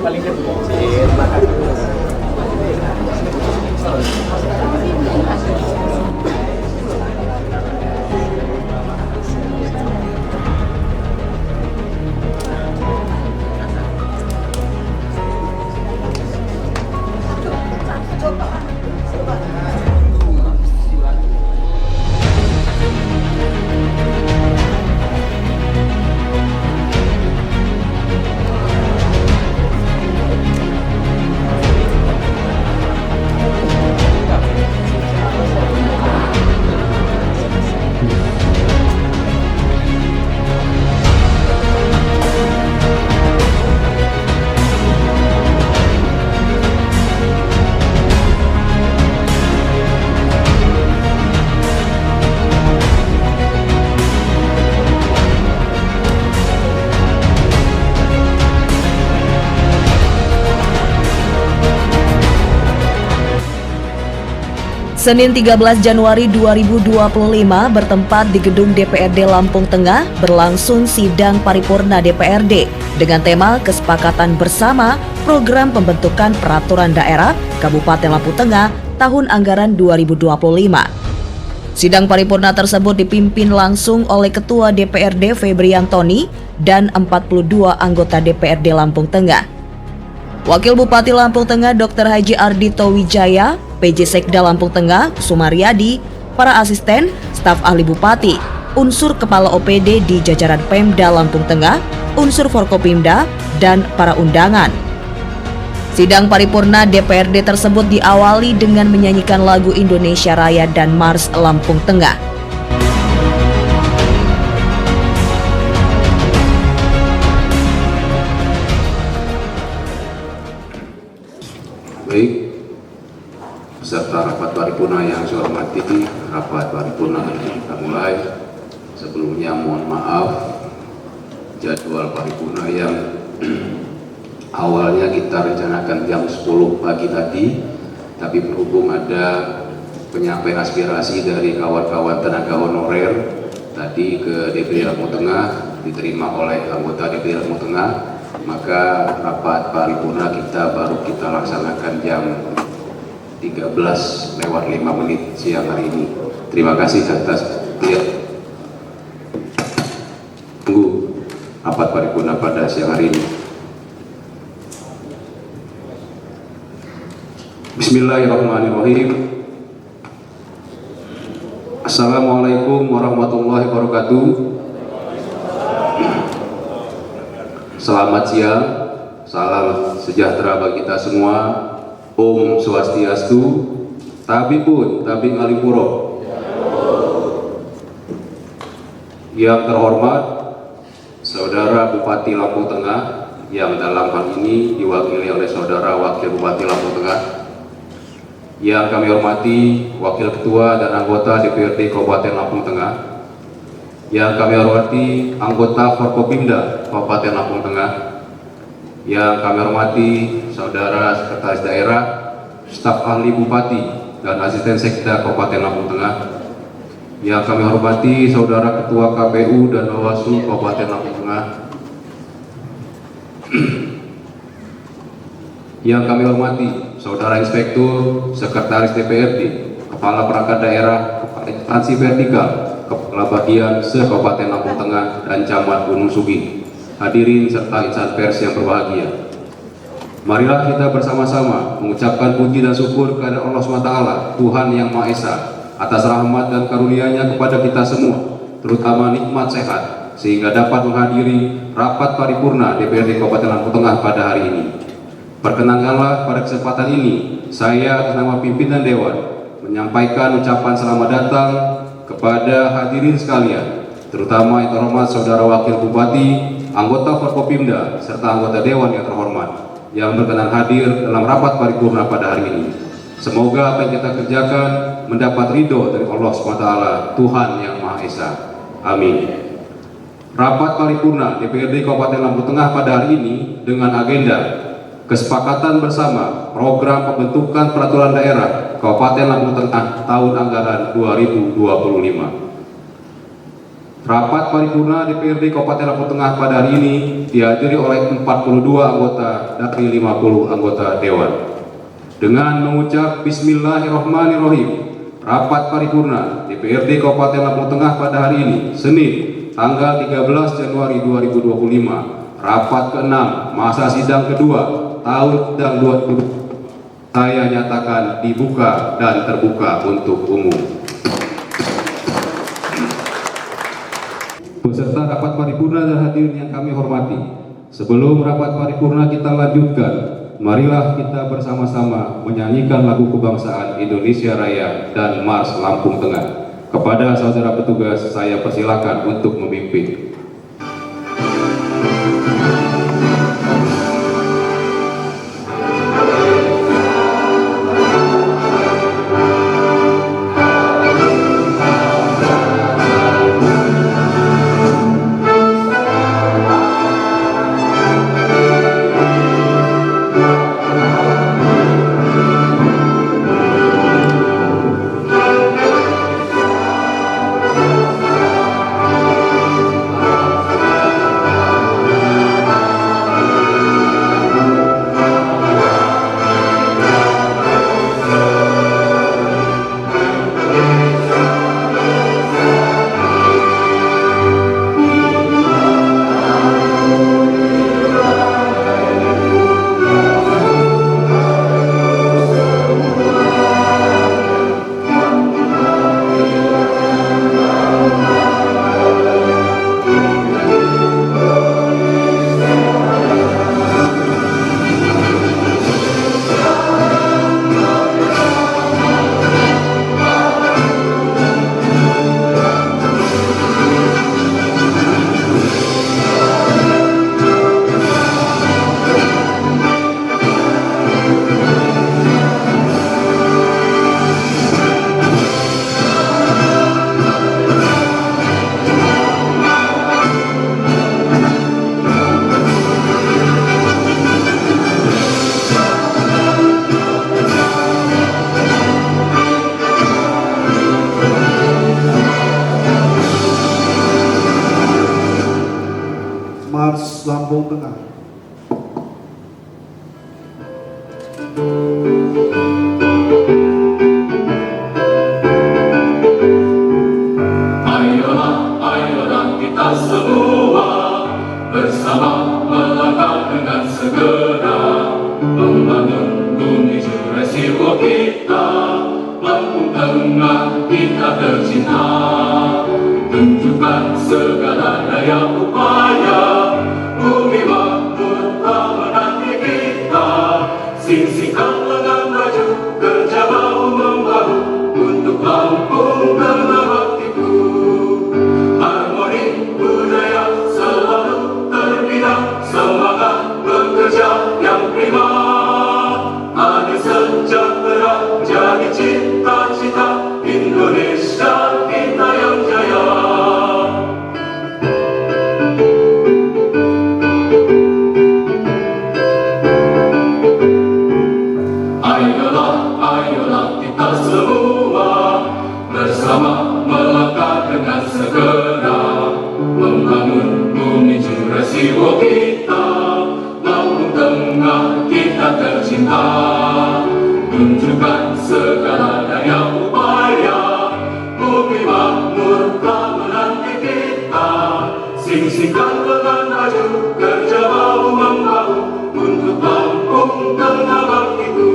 paling kecil. Senin 13 Januari 2025 bertempat di gedung DPRD Lampung Tengah berlangsung sidang paripurna DPRD dengan tema kesepakatan bersama program pembentukan peraturan daerah Kabupaten Lampung Tengah tahun anggaran 2025. Sidang paripurna tersebut dipimpin langsung oleh Ketua DPRD Febri Antoni dan 42 anggota DPRD Lampung Tengah. Wakil Bupati Lampung Tengah Dr. Haji Ardito Wijaya, PJ Sekda Lampung Tengah Sumaryadi, para asisten, staf ahli Bupati, unsur kepala OPD di jajaran Pemda Lampung Tengah, unsur Forkopimda, dan para undangan. Sidang paripurna DPRD tersebut diawali dengan menyanyikan lagu Indonesia Raya dan Mars Lampung Tengah. Baik, beserta rapat paripurna yang saya hormati, rapat paripurna ini kita mulai. Sebelumnya mohon maaf jadwal paripurna yang awalnya kita rencanakan jam 10 pagi tadi, tapi berhubung ada penyampaian aspirasi dari kawan-kawan tenaga honorer tadi ke DPD Lampung Tengah, diterima oleh anggota DPD Lampung Tengah, maka rapat paripurna kita baru kita laksanakan jam 13:05 siang hari ini. Terima kasih atas tunggu rapat paripurna pada siang hari ini. Bismillahirrahmanirrahim. Assalamualaikum warahmatullahi wabarakatuh. Selamat siang, salam sejahtera bagi kita semua. Om Swastiastu, Tabipun, Tabing Alipuro. Yang terhormat Saudara Bupati Lampung Tengah, yang dalam hal ini diwakili oleh Saudara Wakil Bupati Lampung Tengah. Yang kami hormati Wakil Ketua dan anggota DPRD Kabupaten Lampung Tengah. Yang kami hormati anggota Forkopimda Kabupaten Lampung Tengah. Yang kami hormati Saudara Sekretaris Daerah, staf ahli Bupati dan asisten Sekda Kabupaten Lampung Tengah. Yang kami hormati Saudara Ketua KPU dan Bawaslu Kabupaten Lampung Tengah. Yang kami hormati Saudara Inspektur, Sekretaris DPRD, Kepala Perangkat Daerah, Kepala Instansi Vertikal, Kepala Bagian se-Kabupaten Lampung Tengah, dan Camat Gunung Sugi. Hadirin serta insan pers yang berbahagia. Marilah kita bersama-sama mengucapkan puji dan syukur kepada Allah SWT, Tuhan Yang Maha Esa, atas rahmat dan karunia-Nya kepada kita semua, terutama nikmat sehat, sehingga dapat menghadiri rapat paripurna DPRD Kabupaten Lampung Tengah pada hari ini. Perkenankanlah pada kesempatan ini, saya atas nama pimpinan Dewan menyampaikan ucapan selamat datang kepada hadirin sekalian, terutama yang terhormat Saudara Wakil Bupati, anggota Forkopimda, serta anggota Dewan yang terhormat yang berkenan hadir dalam rapat paripurna pada hari ini. Semoga apa yang kita kerjakan mendapat ridho dari Allah SWT, Tuhan Yang Maha Esa. Amin. Rapat paripurna DPRD Kabupaten Lampung Tengah pada hari ini dengan agenda kesepakatan bersama program pembentukan peraturan daerah Kabupaten Lampung Tengah tahun anggaran 2025. Rapat paripurna DPRD Kabupaten Lampung Tengah pada hari ini dihadiri oleh 42 anggota dari 50 anggota Dewan. Dengan mengucap Bismillahirrahmanirrahim, rapat paripurna DPRD Kabupaten Lampung Tengah pada hari ini, Senin, tanggal 13 Januari 2025, rapat ke-6, masa sidang kedua, tahun sidang 2020, saya nyatakan dibuka dan terbuka untuk umum. Beserta rapat paripurna dan hadirin yang kami hormati, sebelum rapat paripurna kita lanjutkan, marilah kita bersama-sama menyanyikan lagu kebangsaan Indonesia Raya dan Mars Lampung Tengah. Kepada saudara petugas, saya persilakan untuk memimpin. Mars Lampung Tengah. Ayolah, ayolah kita semua bersama melangkah dengan segera membangun bumi Jurassic kita, Lampung Tengah kita tercinta. Tunjukkan segala daya upaya, bumi makmur tak menanti kita. Singsingkan lengan maju, kerja bahu membahu untuk Lampung Tengah baktiku. Harmoni budaya selalu terbina, semangat bekerja yang prima. Adil sejahtera jadi cita-cita, Indonesia kita yang jaya. Ayolah, ayolah kita semua bersama melangkah dengan segera membangun bumi Jurassic kita, Lampung Tengah kita tercinta. Tunjukkan segala daya upaya, bumi makmur tak menanti kita. Singsingkan lengan maju, kerja bahu membahu untuk Lampung Tengah baktiku.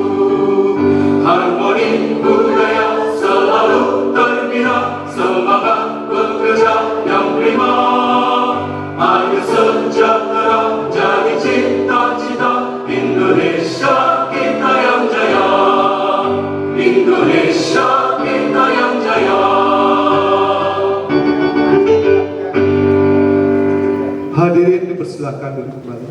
Harmoni budaya selalu terbina, semangat bekerja yang prima. Adil sejahtera jadi cita-cita, Indonesia kita yang jaya. Indonesia kita yang jaya. Hadirin dipersilakan duduk kembali.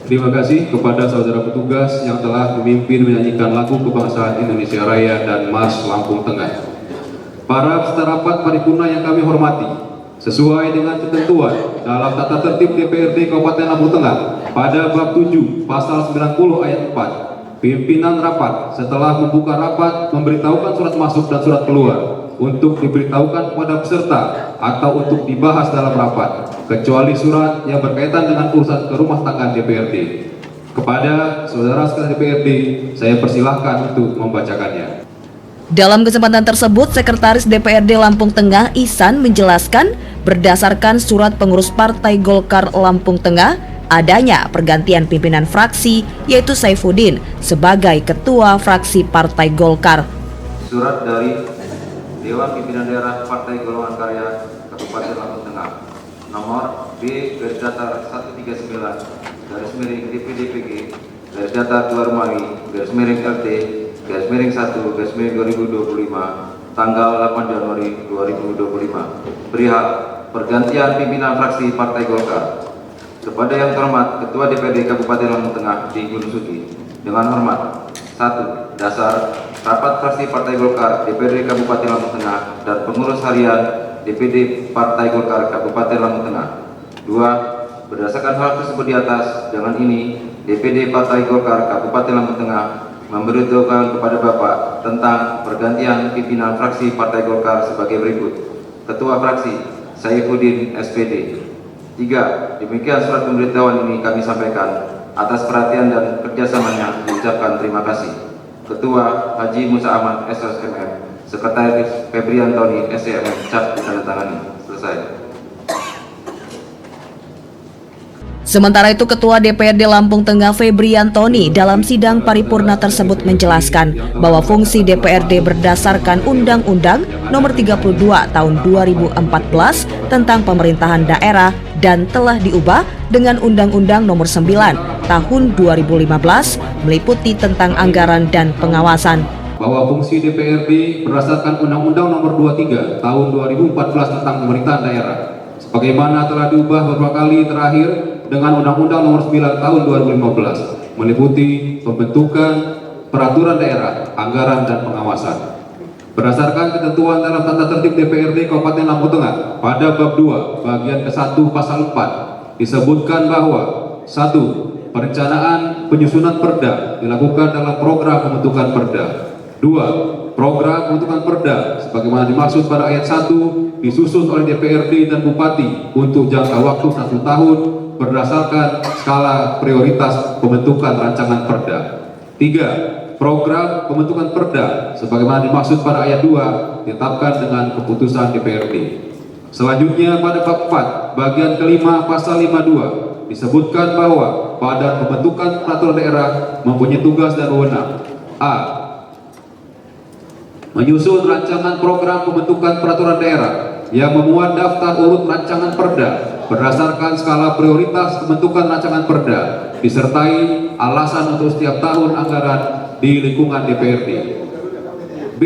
Terima kasih kepada saudara petugas yang telah memimpin menyanyikan lagu kebangsaan Indonesia Raya dan Mars Lampung Tengah. Para peserta rapat paripurna yang kami hormati, sesuai dengan ketentuan dalam tata tertib DPRD Kabupaten Lampung Tengah pada bab 7 pasal 90 ayat 4, pimpinan rapat setelah membuka rapat memberitahukan surat masuk dan surat keluar untuk diberitahukan kepada peserta atau untuk dibahas dalam rapat, kecuali surat yang berkaitan dengan urusan kerumah tangga DPRD. Kepada saudara sekalian DPRD, saya persilahkan untuk membacakannya. Dalam kesempatan tersebut, Sekretaris DPRD Lampung Tengah Ihsan menjelaskan berdasarkan surat pengurus Partai Golkar Lampung Tengah, adanya pergantian pimpinan fraksi yaitu Saifuddin sebagai Ketua Fraksi Partai Golkar. Surat dari Dewan Pimpinan Daerah Partai Golongan Karya Kabupaten Lampung Tengah nomor B/139/DPDPG /data 2 Romawi /LT /1/2025 tanggal 8 Januari 2025 perihal pergantian pimpinan fraksi Partai Golkar. Kepada yang terhormat Ketua DPRD Kabupaten Lampung Tengah di Gunung Sugi, dengan hormat: 1. Dasar rapat fraksi Partai Golkar DPRD Kabupaten Lampung Tengah dan pengurus harian DPD Partai Golkar Kabupaten Lampung Tengah. 2. Berdasarkan hal tersebut di atas, dengan ini DPD Partai Golkar Kabupaten Lampung Tengah memberitahukan kepada Bapak tentang pergantian pimpinan fraksi Partai Golkar sebagai berikut. Ketua Fraksi Saifuddin SPD. 3. Demikian surat pemberitahuan ini kami sampaikan. Atas perhatian dan kerjasamanya diucapkan terima kasih. Ketua Haji Musa Ahmad SSMM, Sekretaris Febrian Tony SCMM, cap ditandatangani. Selesai. Sementara itu, Ketua DPRD Lampung Tengah Febrian Tony dalam sidang paripurna tersebut menjelaskan bahwa fungsi DPRD berdasarkan Undang-Undang Nomor 32 Tahun 2014 tentang Pemerintahan Daerah dan telah diubah dengan Undang-Undang Nomor 9 Tahun 2015 meliputi tentang anggaran dan pengawasan. Bahwa fungsi DPRD berdasarkan Undang-Undang Nomor 23 Tahun 2014 tentang Pemerintahan Daerah, sebagaimana telah diubah beberapa kali terakhir dengan Undang-Undang Nomor 9 Tahun 2015, meliputi pembentukan peraturan daerah, anggaran, dan pengawasan. Berdasarkan ketentuan dalam tata tertib DPRD Kabupaten Lampung Tengah pada bab 2 bagian ke-1 pasal 4 disebutkan bahwa 1. Perencanaan penyusunan perda dilakukan dalam program pembentukan perda. 2. Program pembentukan perda sebagaimana dimaksud pada ayat 1 disusun oleh DPRD dan Bupati untuk jangka waktu 1 tahun berdasarkan skala prioritas pembentukan rancangan perda. 3. Program pembentukan perda sebagaimana dimaksud pada ayat 2 ditetapkan dengan keputusan DPRD. Selanjutnya pada bab 4 bagian kelima pasal 52 disebutkan bahwa Badan Pembentukan Peraturan Daerah mempunyai tugas dan wewenang: A. Menyusun rancangan program pembentukan peraturan daerah yang memuat daftar urut rancangan perda berdasarkan skala prioritas pembentukan rancangan perda, disertai alasan untuk setiap tahun anggaran di lingkungan DPRD. B.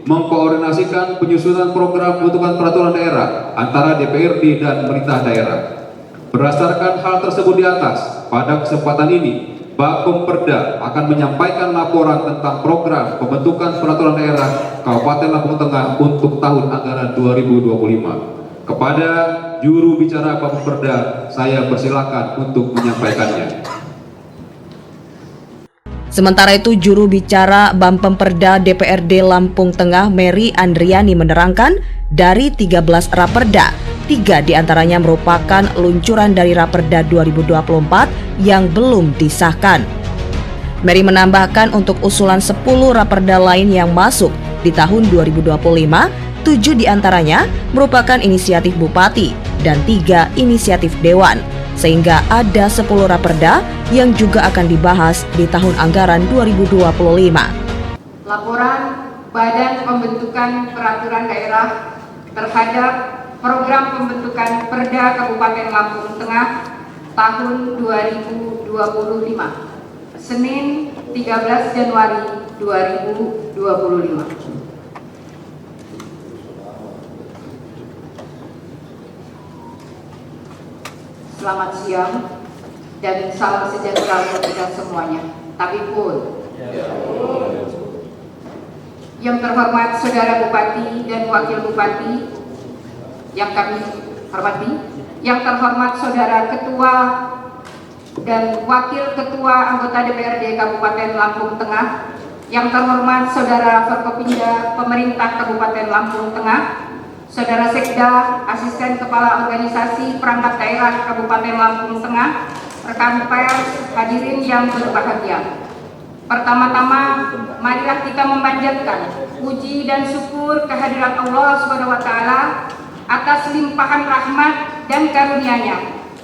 Mengkoordinasikan penyusunan program pembentukan peraturan daerah antara DPRD dan pemerintah daerah. Berdasarkan hal tersebut di atas, pada kesempatan ini, Bapemperda akan menyampaikan laporan tentang program pembentukan peraturan daerah Kabupaten Lampung Tengah untuk tahun anggaran 2025. Kepada juru bicara Bapemperda, saya persilakan untuk menyampaikannya. Sementara itu, juru bicara Bapemperda DPRD Lampung Tengah Mary Andriani menerangkan dari 13 raperda, 3 diantaranya merupakan luncuran dari Raperda 2024 yang belum disahkan. Mary menambahkan untuk usulan 10 raperda lain yang masuk di tahun 2025, 7 diantaranya merupakan inisiatif Bupati dan 3 inisiatif Dewan, sehingga ada 10 raperda yang juga akan dibahas di tahun anggaran 2025. Laporan Badan Pembentukan Peraturan Daerah terhadap Program Pembentukan Perda Kabupaten Lampung Tengah tahun 2025, Senin 13 Januari 2025. Selamat siang dan salam sejahtera untuk kita semuanya. Tapi pun, yang terhormat Saudara Bupati dan Wakil Bupati yang kami hormati, yang terhormat Saudara Ketua dan Wakil Ketua Anggota DPRD Kabupaten Lampung Tengah, yang terhormat Saudara Forkopimda Pemerintah Kabupaten Lampung Tengah, Saudara Sekda, Asisten Kepala Organisasi Perangkat Daerah Kabupaten Lampung Tengah, rekan pers, hadirin yang berbahagia. Pertama-tama, marilah kita memanjatkan puji dan syukur kehadirat Allah SWT atas limpahan rahmat dan karunia-Nya,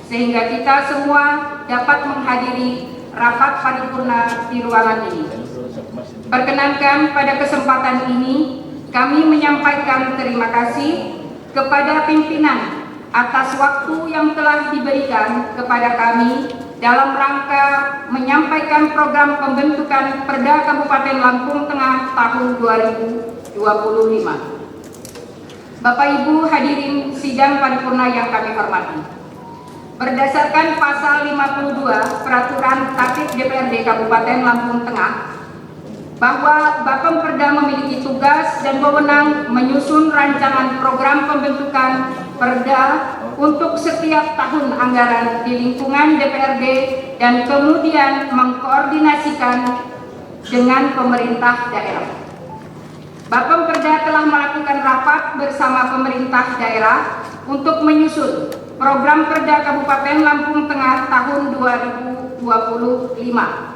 sehingga kita semua dapat menghadiri rapat paripurna di ruangan ini. Perkenankan pada kesempatan ini kami menyampaikan terima kasih kepada pimpinan atas waktu yang telah diberikan kepada kami dalam rangka menyampaikan program pembentukan Perda Kabupaten Lampung Tengah tahun 2025. Bapak Ibu hadirin sidang paripurna yang kami hormati. Berdasarkan pasal 52 Peraturan Tatip DPRD Kabupaten Lampung Tengah, bahwa Bapemperda memiliki tugas dan wewenang menyusun rancangan program pembentukan Perda untuk setiap tahun anggaran di lingkungan DPRD dan kemudian mengkoordinasikan dengan pemerintah daerah. Bapemperda telah melakukan rapat bersama pemerintah daerah untuk menyusun program Perda Kabupaten Lampung Tengah tahun 2025.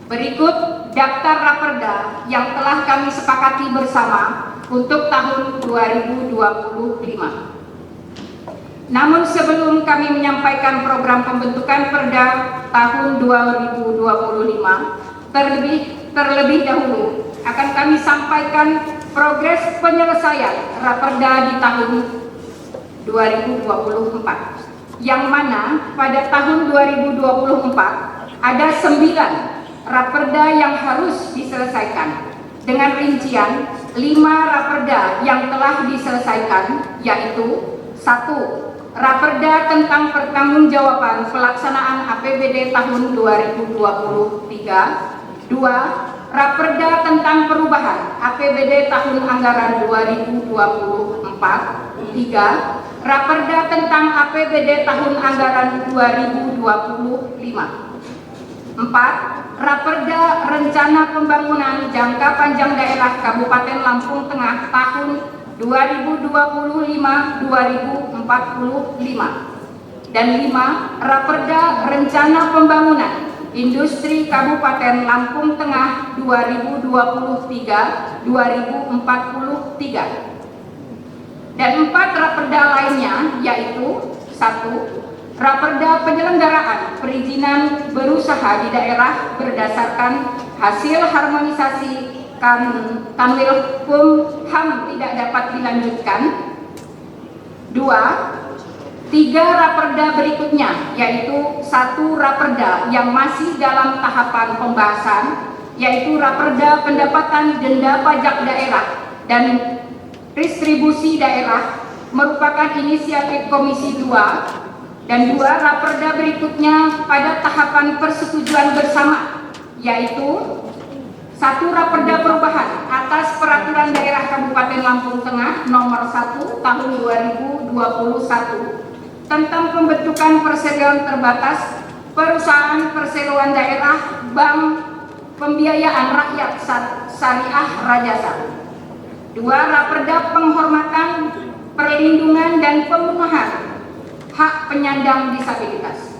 Berikut daftar raperda yang telah kami sepakati bersama untuk tahun 2025. Namun sebelum kami menyampaikan program pembentukan Perda tahun 2025, terlebih dahulu akan kami sampaikan progres penyelesaian raperda di tahun 2024, yang mana pada tahun 2024 ada 9 raperda yang harus diselesaikan, dengan rincian 5 raperda yang telah diselesaikan, yaitu 1. Raperda tentang pertanggungjawaban pelaksanaan APBD tahun 2023. 2. Raperda tentang perubahan APBD tahun anggaran 2024. 3. Raperda tentang APBD tahun anggaran 2025. 4. Raperda Rencana Pembangunan Jangka Panjang Daerah Kabupaten Lampung Tengah tahun 2025-2045. Dan 5. Raperda Rencana Pembangunan Industri Kabupaten Lampung Tengah 2023-2043. Dan 4 raperda lainnya, yaitu 1. Raperda penyelenggaraan perizinan berusaha di daerah berdasarkan hasil harmonisasi Kanwil Hukum HAM tidak dapat dilanjutkan. 2. 3 raperda berikutnya, yaitu 1 raperda yang masih dalam tahapan pembahasan, yaitu raperda pendapatan denda pajak daerah dan distribusi daerah, merupakan inisiatif Komisi 2. Dan 2 raperda berikutnya pada tahapan persetujuan bersama, yaitu 1 raperda perubahan atas Peraturan Daerah Kabupaten Lampung Tengah nomor 1 tahun 2021 tentang pembentukan perseroan terbatas perusahaan perseroan daerah Bank Pembiayaan Rakyat Syariah Rajasa. 2 raperda penghormatan, perlindungan dan pemenuhan hak penyandang disabilitas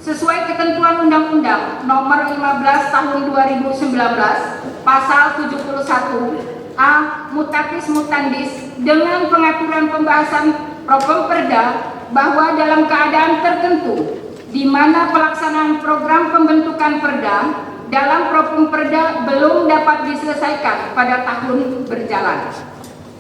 sesuai ketentuan Undang-Undang Nomor 15 Tahun 2019 Pasal 71 A Mutatis Mutandis, dengan pengaturan pembahasan Propemperda bahwa dalam keadaan tertentu di mana pelaksanaan program pembentukan Perda dalam Propemperda belum dapat diselesaikan pada tahun berjalan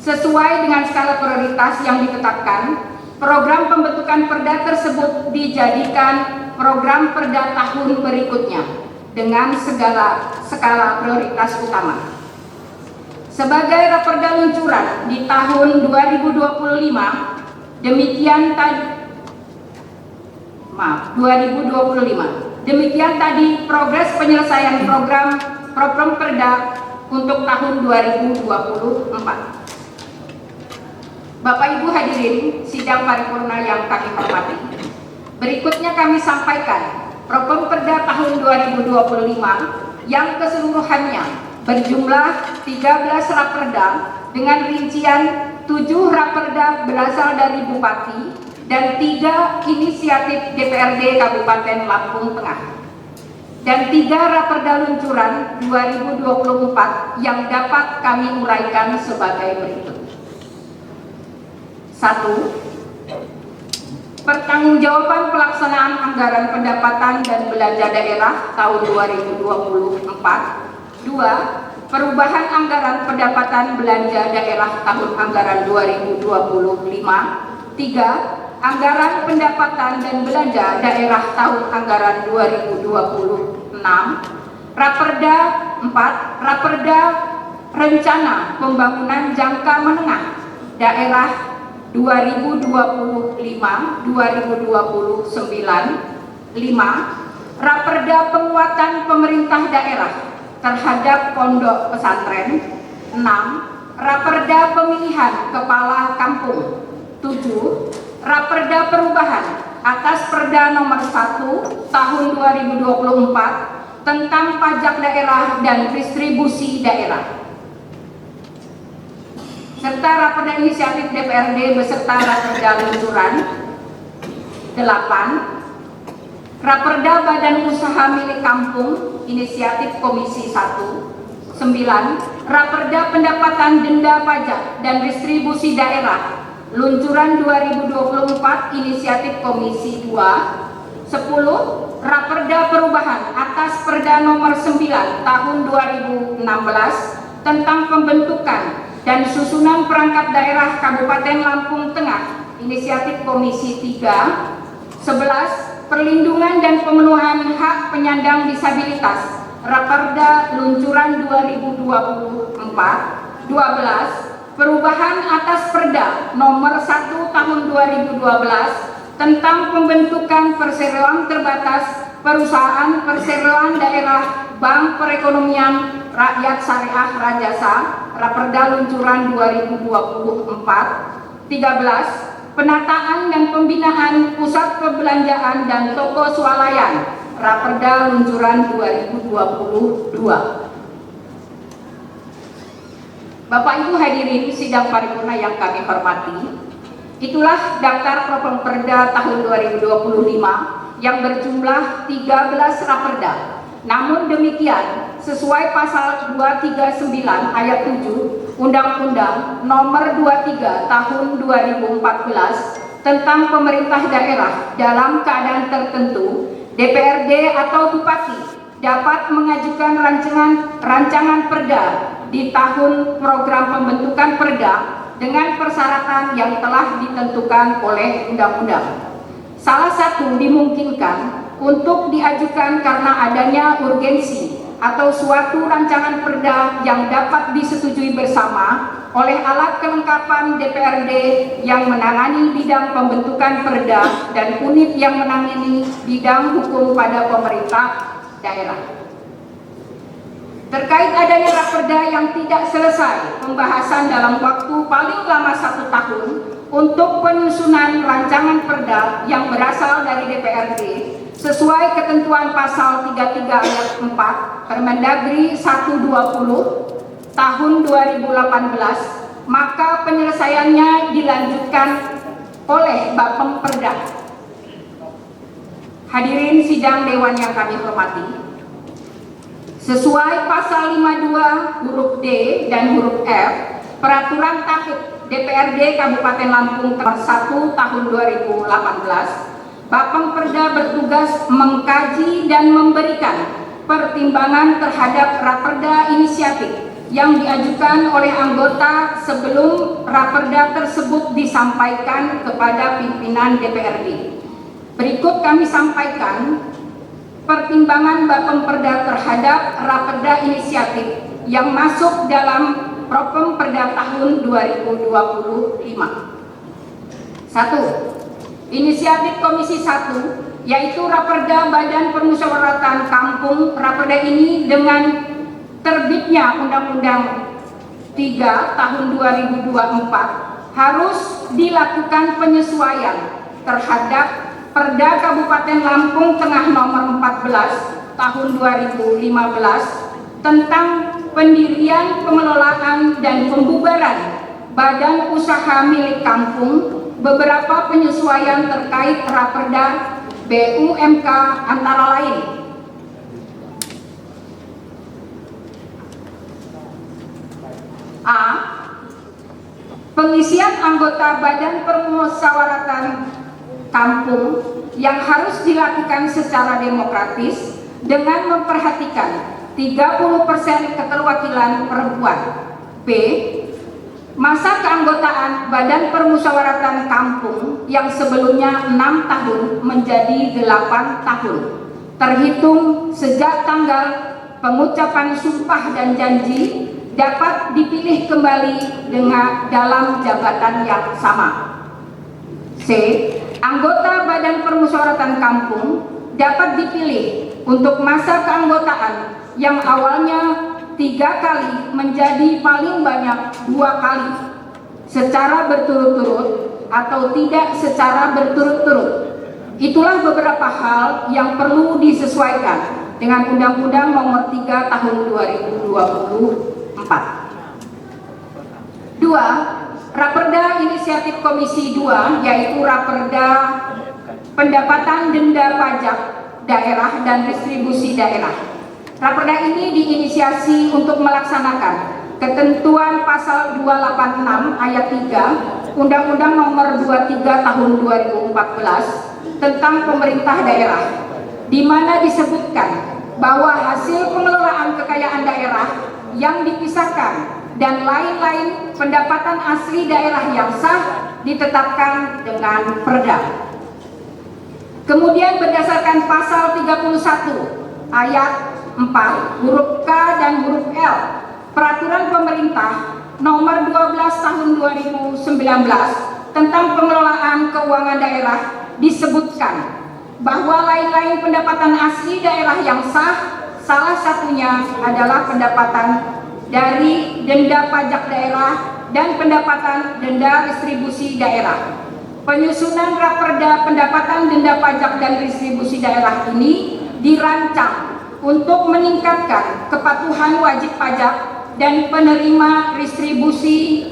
sesuai dengan skala prioritas yang ditetapkan, program pembentukan Perda tersebut dijadikan program Perda tahun berikutnya dengan skala prioritas utama. Sebagai raperda luncuran di tahun 2025, demikian tadi progres penyelesaian program Perda untuk tahun 2024. Bapak Ibu hadirin sidang paripurna yang kami hormati, Berikutnya kami sampaikan Propemperda tahun 2025 yang keseluruhannya berjumlah 13 raperda dengan rincian 7 raperda berasal dari Bupati dan 3 inisiatif DPRD Kabupaten Lampung Tengah dan 3 raperda luncuran 2024 yang dapat kami uraikan sebagai berikut. 1. Pertanggungjawaban pelaksanaan anggaran pendapatan dan belanja daerah tahun 2024. 2. Perubahan anggaran pendapatan belanja daerah tahun anggaran 2025. 3. Anggaran pendapatan dan belanja daerah tahun anggaran 2026. Raperda 4. Raperda Rencana Pembangunan Jangka Menengah Daerah 2025-2029. 5. Raperda Penguatan Pemerintah Daerah terhadap Pondok Pesantren. 6. Raperda Pemilihan Kepala Kampung. 7. Raperda Perubahan atas Perda Nomor 1 Tahun 2024 tentang pajak daerah dan distribusi daerah, serta raperda inisiatif DPRD beserta raperda luncuran. 8. Raperda Badan Usaha Milik Kampung inisiatif Komisi 1. 9. Raperda Pendapatan Denda Pajak dan Distribusi Daerah luncuran 2024 inisiatif Komisi 2. 10. Raperda Perubahan atas Perda Nomor 9 Tahun 2016 tentang pembentukan dan susunan perangkat daerah Kabupaten Lampung Tengah inisiatif Komisi 3. 11. Perlindungan dan pemenuhan hak penyandang disabilitas Raperda luncuran 2024. 12. Perubahan atas Perda Nomor 1 Tahun 2012 tentang pembentukan perseroan terbatas perusahaan perseroan daerah Bank Perekonomian Rakyat Syariah Rajasa Raperda luncuran 2024. 13. Penataan dan pembinaan pusat perbelanjaan dan toko swalayan Raperda luncuran 2022. Bapak Ibu hadirin sidang paripurna yang kami hormati, itulah daftar Propemperda tahun 2025 yang berjumlah 13 raperda. Namun demikian, sesuai pasal 239 ayat 7 Undang-Undang Nomor 23 Tahun 2014 tentang pemerintah daerah dalam keadaan tertentu, DPRD atau Bupati dapat mengajukan rancangan perda di tahun program pembentukan perda dengan persyaratan yang telah ditentukan oleh undang-undang. Salah satu dimungkinkan untuk diajukan karena adanya urgensi atau suatu rancangan perda yang dapat disetujui bersama oleh alat kelengkapan DPRD yang menangani bidang pembentukan perda dan unit yang menangani bidang hukum pada pemerintah daerah. Terkait adanya raperda yang tidak selesai pembahasan dalam waktu paling lama 1 tahun untuk penyusunan rancangan perda yang berasal dari DPRD sesuai ketentuan pasal 33 ayat 4 Permendagri 120 tahun 2018, maka penyelesaiannya dilanjutkan oleh Bapemperda. Hadirin sidang dewan yang kami hormati, sesuai pasal 52 huruf D dan huruf F Peraturan Tatip DPRD Kabupaten Lampung Nomor 1 Tahun 2018, Bapemperda bertugas mengkaji dan memberikan pertimbangan terhadap raperda inisiatif yang diajukan oleh anggota sebelum raperda tersebut disampaikan kepada pimpinan DPRD. Berikut kami sampaikan pertimbangan Bapemperda terhadap raperda inisiatif yang masuk dalam Propemperda tahun 2025. 1. Inisiatif Komisi 1 yaitu raperda Badan Permusyawaratan Kampung. Raperda ini dengan terbitnya Undang-Undang 3 tahun 2024 harus dilakukan penyesuaian terhadap Perda Kabupaten Lampung Tengah nomor 14 tahun 2015 tentang pendirian, pengelolaan, dan pembubaran badan usaha milik kampung, beberapa penyesuaian terkait Raperda BUMK antara lain: A. Pengisian anggota Badan Permusyawaratan Kampung yang harus dilakukan secara demokratis dengan memperhatikan 30% keterwakilan perempuan. B. Masa keanggotaan Badan Permusyawaratan Kampung yang sebelumnya 6 tahun menjadi 8 tahun, terhitung sejak tanggal pengucapan sumpah dan janji, dapat dipilih kembali dengan dalam jabatan yang sama. C. Anggota Badan Permusyawaratan Kampung dapat dipilih untuk masa keanggotaan yang awalnya 3 kali menjadi paling banyak 2 kali secara berturut-turut atau tidak secara berturut-turut. Itulah beberapa hal yang perlu disesuaikan dengan Undang-Undang Nomor 3 Tahun 2024. 2. Raperda Inisiatif Komisi 2, yaitu Raperda Pendapatan Denda Pajak Daerah dan Distribusi Daerah. Raperda ini diinisiasi untuk melaksanakan ketentuan pasal 286 ayat 3 Undang-Undang Nomor 23 Tahun 2014 tentang pemerintah daerah, di mana disebutkan bahwa hasil pengelolaan kekayaan daerah yang dipisahkan dan lain-lain pendapatan asli daerah yang sah ditetapkan dengan perda. Kemudian berdasarkan pasal 31 ayat 4 huruf K dan huruf L Peraturan Pemerintah Nomor 12 Tahun 2019 tentang pengelolaan keuangan daerah disebutkan bahwa lain-lain pendapatan asli daerah yang sah, salah satunya adalah pendapatan dari denda pajak daerah dan pendapatan denda distribusi daerah. Penyusunan Raperda Pendapatan Denda Pajak dan Distribusi Daerah ini dirancang untuk meningkatkan kepatuhan wajib pajak dan penerima distribusi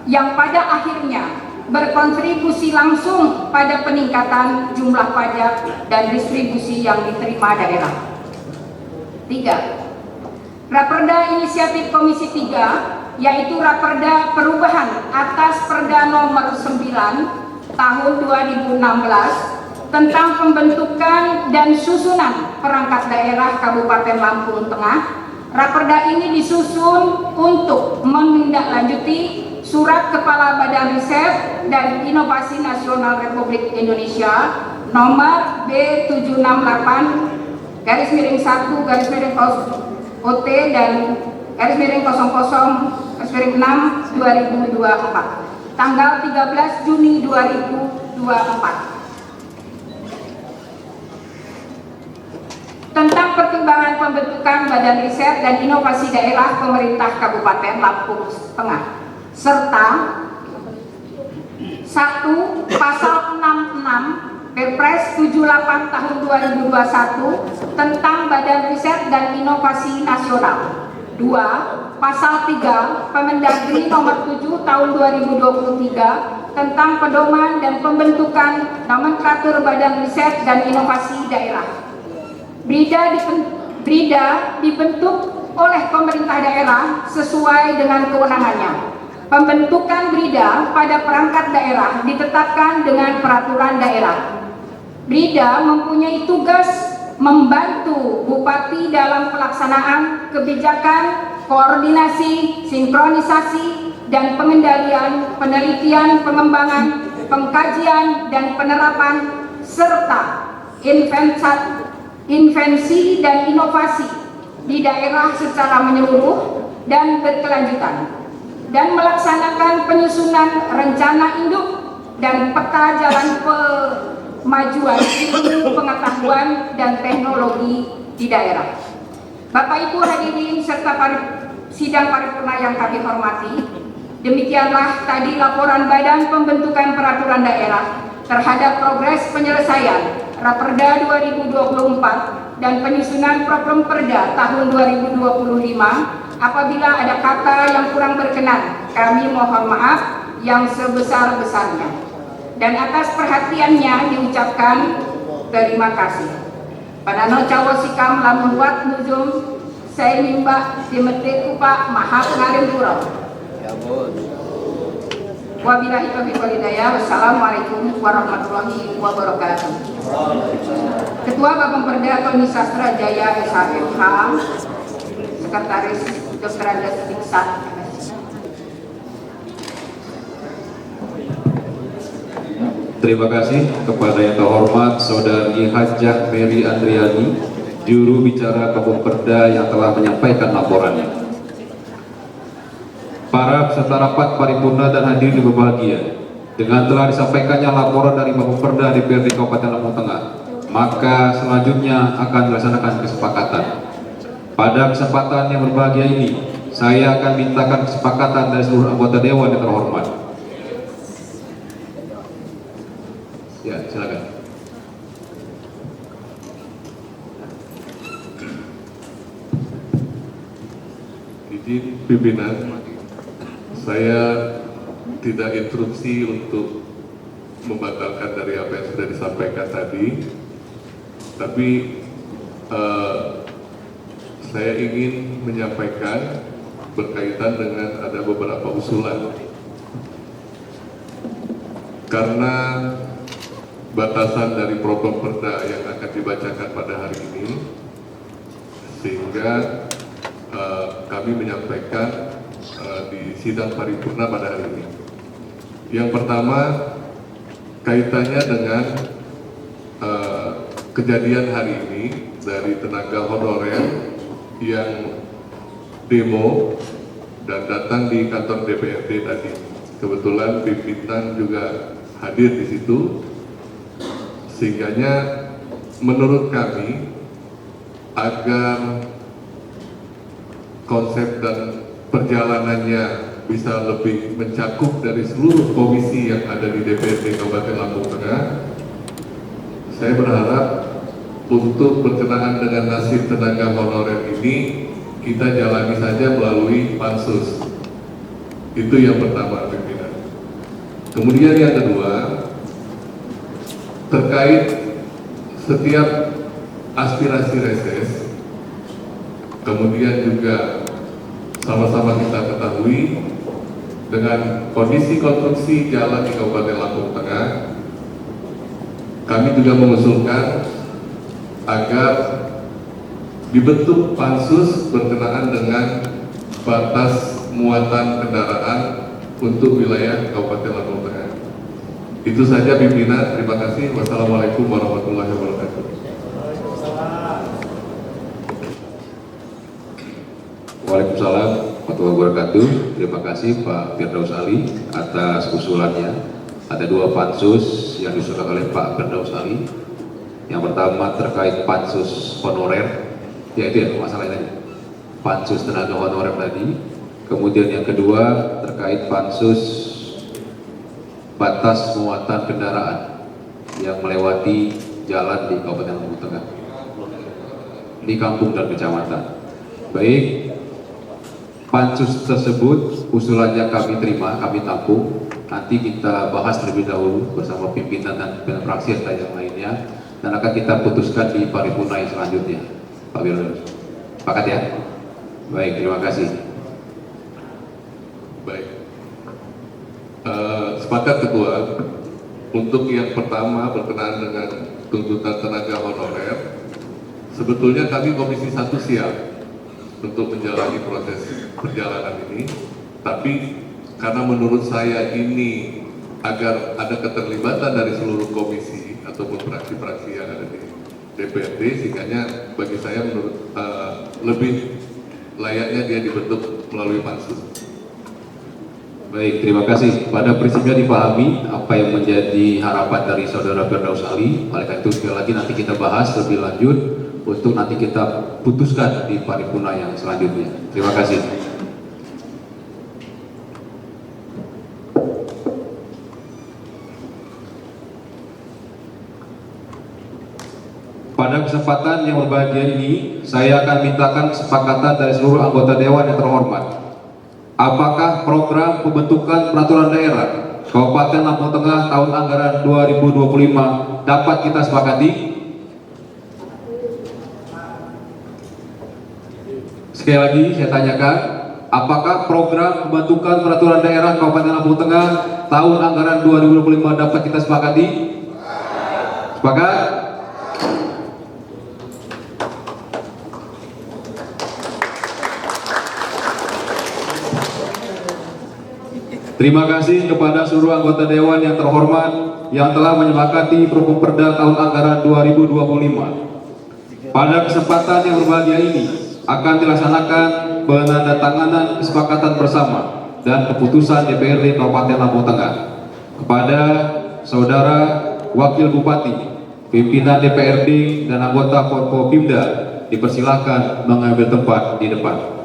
yang pada akhirnya berkontribusi langsung pada peningkatan jumlah pajak dan distribusi yang diterima daerah. 3. Raperda Inisiatif Komisi 3, yaitu Raperda Perubahan atas Perda Nomor 9 Tahun 2016 tentang pembentukan dan susunan perangkat daerah Kabupaten Lampung Tengah. Raperda ini disusun untuk menindaklanjuti Surat Kepala Badan Riset dan Inovasi Nasional Republik Indonesia Nomor B768 /1 OT dan /00/6 2024 tanggal 13 Juni 2024 tentang pertimbangan pembentukan Badan Riset dan Inovasi Daerah Pemerintah Kabupaten Lampung Tengah, serta 1. Pasal 66 Perpres 78 Tahun 2021 tentang Badan Riset dan Inovasi Nasional. 2. Pasal 3 Permendagri Nomor 7 Tahun 2023 tentang pedoman dan pembentukan nomenklatur Badan Riset dan Inovasi Daerah. BRIDA dibentuk oleh pemerintah daerah sesuai dengan kewenangannya. Pembentukan BRIDA pada perangkat daerah ditetapkan dengan peraturan daerah. BRIDA mempunyai tugas membantu Bupati dalam pelaksanaan kebijakan, koordinasi, sinkronisasi, dan pengendalian, penelitian, pengembangan, pengkajian, dan penerapan, serta invensi dan inovasi di daerah secara menyeluruh dan berkelanjutan, dan melaksanakan penyusunan rencana induk dan peta jalan kemajuan ilmu pengetahuan dan teknologi di daerah. Bapak Ibu hadirin serta sidang paripurna yang kami hormati, demikianlah tadi laporan Badan Pembentukan Peraturan Daerah terhadap progres penyelesaian Raperda 2024 dan penyusunan Properda tahun 2025. Apabila ada kata yang kurang berkenan, kami mohon maaf yang sebesar-besarnya. Dan atas perhatiannya diucapkan terima kasih. Padano cawo sikam lamun wat nujum saya nimba dimete kupa mahak ngarim pura. Wabillahi taufiq wal hidayah. Wassalamualaikum warahmatullahi wabarakatuh. Ketua Bapemperda Tony Sastra Jaya SHMH, Sekretaris Dr. Andes Diksan. Terima kasih kepada yang terhormat Saudari Hajah Mary Andriani, juru bicara Bapemperda yang telah menyampaikan laporannya. Para peserta rapat paripurna dan hadirin yang berbahagia, dengan telah disampaikannya laporan dari Bapemperda DPRD Kabupaten Lampung Tengah, maka selanjutnya akan dilaksanakan kesepakatan. Pada kesempatan yang berbahagia ini, saya akan mintakan kesepakatan dari seluruh anggota Dewan yang terhormat. Ya, silakan. Izin pimpinan, saya tidak instruksi untuk membatalkan dari apa yang sudah disampaikan tadi, tapi saya ingin menyampaikan berkaitan dengan ada beberapa usulan. Karena batasan dari Properda yang akan dibacakan pada hari ini, sehingga kami menyampaikan di sidang paripurna pada hari ini. Yang pertama, kaitannya dengan kejadian hari ini dari tenaga honorer yang demo dan datang di kantor DPRD tadi. Kebetulan pimpinan juga hadir di situ, sehingganya menurut kami agar konsep dan perjalanannya bisa lebih mencakup dari seluruh komisi yang ada di DPRD Kabupaten Lampung Tengah, saya berharap untuk berkenaan dengan nasib tenaga honorer ini kita jalani saja melalui pansus. Itu yang pertama, pimpinan. Kemudian yang kedua, terkait setiap aspirasi reses, kemudian juga sama-sama kita ketahui dengan kondisi konstruksi jalan di Kabupaten Lampung Tengah, kami juga mengusulkan agar dibentuk pansus berkenaan dengan batas muatan kendaraan untuk wilayah Kabupaten Lampung Tengah. Itu saja pimpinan, terima kasih. Wassalamualaikum warahmatullahi wabarakatuh. Waalaikumsalam warahmatullahi wabarakatuh. Terima kasih Pak Firdaus Ali atas usulannya. Ada dua pansus yang disusun oleh Pak Firdaus Ali. Yang pertama terkait pansus honorer, ya itu ya masalah tadi, pansus tenaga honorer tadi. Kemudian yang kedua terkait pansus batas muatan kendaraan yang melewati jalan di Kabupaten Lampung Tengah, di kampung dan kecamatan. Baik, pansus tersebut usulannya kami terima, kami tampung. Nanti kita bahas terlebih dahulu bersama pimpinan dan pimpinan fraksi dan yang lainnya, dan akan kita putuskan di paripurna yang selanjutnya. Pak Firdaus, sepakat ya? Baik, terima kasih. Baik, sepakat Ketua. Untuk yang pertama berkenaan dengan tuntutan tenaga honorer, sebetulnya kami Komisi 1 siap untuk menjalani proses perjalanan ini, tapi karena menurut saya ini agar ada keterlibatan dari seluruh komisi ataupun fraksi-fraksi yang ada di DPRD, sehingga bagi saya menurut lebih layaknya dia dibentuk melalui pansus. Baik, terima kasih. Pada prinsipnya dipahami apa yang menjadi harapan dari Saudara Firdaus Ali. Oleh karena itu sekali lagi nanti kita bahas lebih lanjut untuk nanti kita putuskan di paripurna yang selanjutnya. Terima kasih. Pada kesempatan yang berbahagia ini, saya akan mintakan kesepakatan dari seluruh anggota Dewan yang terhormat. Apakah program pembentukan peraturan daerah Kabupaten Lampung Tengah tahun anggaran 2025 dapat kita sepakati? Sekali lagi saya tanyakan, apakah program pembentukan peraturan daerah Kabupaten Lampung Tengah tahun anggaran 2025 dapat kita sepakati? Sepakat? Terima kasih kepada seluruh anggota Dewan yang terhormat yang telah menyepakati Perda tahun anggaran 2025. Pada kesempatan yang berbahagia ini akan dilaksanakan penandatanganan kesepakatan bersama dan keputusan DPRD Kabupaten Lampung Tengah. Kepada Saudara Wakil Bupati, pimpinan DPRD dan anggota Forkopimda dipersilakan mengambil tempat di depan.